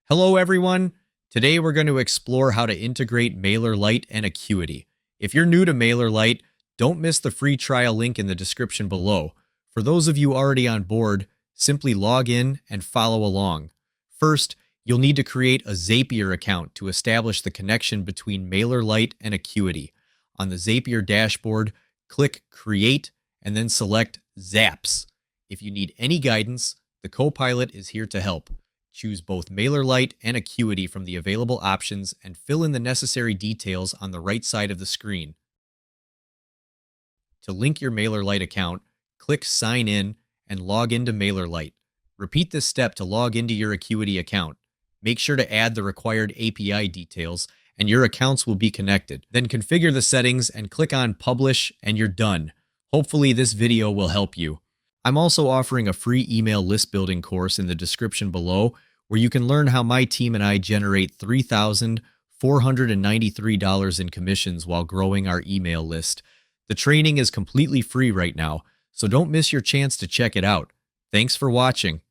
Hello everyone! Today we're going to explore how to integrate MailerLite and Acuity. If you're new to MailerLite, don't miss the free trial link in the description below. For those of you already on board, simply log in and follow along. First, you'll need to create a Zapier account to establish the connection between MailerLite and Acuity. On the Zapier dashboard, click Create and then select Zaps. If you need any guidance, the Copilot is here to help. Choose both MailerLite and Acuity from the available options and fill in the necessary details on the right side of the screen. To link your MailerLite account, click Sign In and log into MailerLite. Repeat this step to log into your Acuity account. Make sure to add the required API details and your accounts will be connected. Then configure the settings and click on Publish and you're done. Hopefully this video will help you. I'm also offering a free email list building course in the description below where you can learn how my team and I generate $3,493 in commissions while growing our email list. The training is completely free right now, so don't miss your chance to check it out. Thanks for watching.